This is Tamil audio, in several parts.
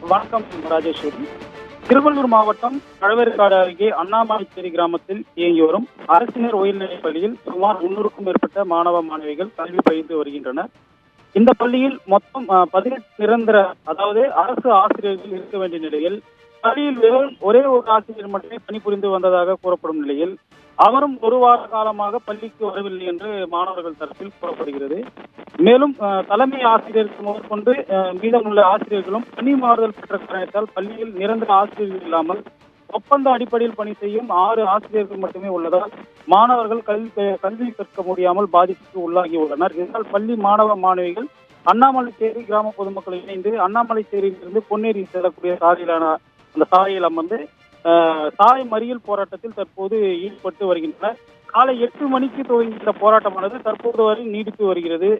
வணக்கம் ராஜேஸ்வரி. திருவள்ளூர் மாவட்டம் பழவேற்காடு அருகே அண்ணாமலைச்சேரி கிராமத்தில் இயங்கி வரும் அரசினர் உயர்நிலைப் பள்ளியில் சுமார் 300க்கும் மேற்பட்ட மாணவ மாணவிகள் கல்வி பயின்று வருகின்றனர். இந்த பள்ளியில் மொத்தம் 18 நிரந்தர அதாவது அரசு ஆசிரியர்கள் இருக்க வேண்டிய நிலையில் பள்ளியில் வெறும் ஒரே ஒரு ஆசிரியர் மட்டுமே பணிபுரிந்து வந்ததாக கூறப்படும் நிலையில் அவரும் ஒரு வார காலமாக பள்ளிக்கு வரவில்லை என்று மாணவர்கள் தரப்பில் கூறப்படுகிறது. மேலும் தலைமை ஆசிரியருக்கு முதற்கொண்டு மீதமுள்ள ஆசிரியர்களும் பணி மாறுதல் பெற்ற காரணத்தால் பள்ளியில் நிரந்தர ஆசிரியர்கள் இல்லாமல் ஒப்பந்த அடிப்படையில் பணி செய்யும் 6 ஆசிரியர்கள் மட்டுமே உள்ளதால் மாணவர்கள் கல்வி கற்க முடியாமல் பாதிப்புக்கு உள்ளாகி உள்ளனர். இதனால் பள்ளி மாணவ மாணவிகள் அண்ணாமலைச்சேரி கிராம பொதுமக்கள் இணைந்து அண்ணாமலைச்சேரியிலிருந்து பொன்னேரி செல்லக்கூடிய சாலையிலான அந்த சாலையில் அமர்ந்து சாலை மறியல் போராட்டத்தில் தற்போது ஈடுபட்டு வருகின்றனர். காலை 8 மணிக்கு துவங்கிய இந்த போராட்டமானது தற்போது வரை நீடித்து வருகிறது.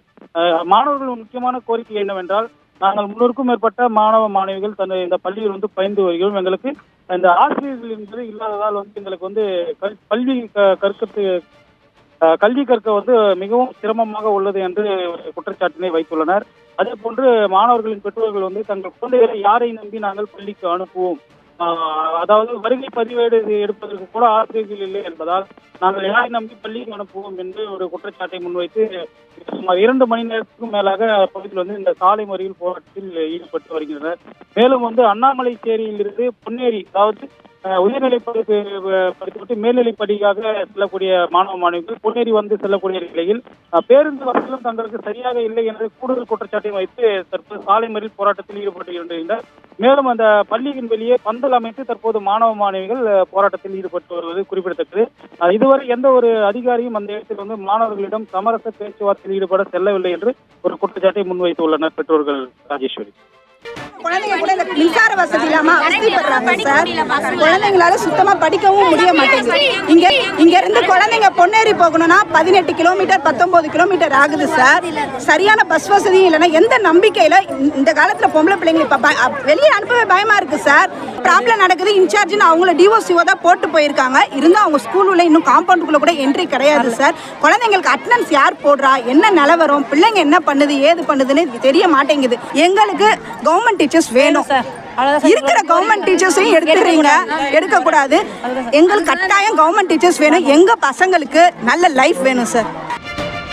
மாணவர்கள் முக்கியமான கோரிக்கை என்னவென்றால், நாங்கள் 300க்கும் மேற்பட்ட மாணவ மாணவிகள் இந்த பள்ளியில் பயின்று வருகிறோம். எங்களுக்கு இந்த ஆசிரியர்கள் என்பது இல்லாததால் எங்களுக்கு கல்வி கற்க மிகவும் சிரமமாக உள்ளது என்று குற்றச்சாட்டினை வைத்துள்ளனர். அதே போன்று மாணவர்களின் பெற்றோர்கள் தங்கள் குழந்தைகளை யாரை நம்பி நாங்கள் பள்ளிக்கு அனுப்புவோம், அதாவது வருகை பதிவேடு எடுப்பதற்கு கூட ஆசிரியர்கள் இல்லை என்பதால் நாங்கள் யாரை நம்பி பள்ளிக்கு அனுப்புவோம் என்று ஒரு குற்றச்சாட்டை முன்வைத்து சுமார் 2 மணி நேரத்துக்கும் மேலாக பகுதியில் இந்த சாலை மறியல் போராட்டத்தில் ஈடுபட்டு வருகின்றனர். மேலும் அண்ணாமலைச்சேரியிலிருந்து பொன்னேரி, அதாவது உயர்நிலை படித்துவிட்டு மேல்நிலைப் படிக்காக செல்லக்கூடிய மாணவ மாணவிகள் பொன்னேரி செல்லக்கூடிய நிலையில் பேருந்து வசதிகளும் தங்களுக்கு சரியாக இல்லை என்று கூடுதல் குற்றச்சாட்டை வைத்து தற்போது சாலை மறியல் போராட்டத்தில் ஈடுபட்டு வருகின்றனர். மேலும் அந்த பள்ளியின் வெளியே பந்தல் அமைத்து தற்போது மாணவ மாணவிகள் போராட்டத்தில் ஈடுபட்டு வருவது குறிப்பிடத்தக்கது. இதுவரை எந்த ஒரு அதிகாரியும் அந்த இடத்தில் மாணவர்களிடம் சமரச பேச்சுவார்த்தையில் ஈடுபட செல்லவில்லை என்று ஒரு குற்றச்சாட்டை முன்வைத்துள்ளனர் பெற்றோர்கள். ராஜேஸ்வரி, குழந்தைங்க கூட இந்த மின்சார வசதி இல்லாம அவஸ்தைப்படுறாங்க சார். குழந்தைங்களால சுத்தமா படிக்கவும் முடிய மாட்டேங்குது. இங்க இருந்து குழந்தைங்க பொன்னேரி போகணும்னா 18 கிலோமீட்டர் 19 கிலோமீட்டர் ஆகுது சார். சரியான பஸ் வசதியும் இல்லைன்னா எந்த நம்பிக்கையில இந்த காலத்துல பொம்பளை பிள்ளைங்க இப்ப வெளியே அனுப்பவே பயமா இருக்கு சார். ப்ராப்ளம் நடக்குது, இன்சார்ஜ்னு அவங்கள டிஓசிஓ தான் போட்டு போயிருக்காங்க. இருந்தா அவங்க ஸ்கூல் உள்ள இன்னும் காம்பவுண்டுக்குள்ள கூட என்ட்ரி கிடையாது சார். குழந்தைங்களுக்கு அட்டெண்டன்ஸ் யார் போடுறா, என்ன நிலவரம், பிள்ளைங்க என்ன பண்ணுது ஏது பண்ணுதுன்னு தெரிய மாட்டேங்குது. எங்களுக்கு கவர்மெண்ட் டீச்சர்ஸ் வேணும். இருக்கிற கவர்மெண்ட் டீச்சர்ஸையும் எடுத்துறீங்க, எடுக்க கூடாது. எங்களுக்கு கட்டாயம் கவர்மெண்ட் டீச்சர்ஸ் வேணும். எங்க பசங்களுக்கு நல்ல லைஃப் வேணும் சார்.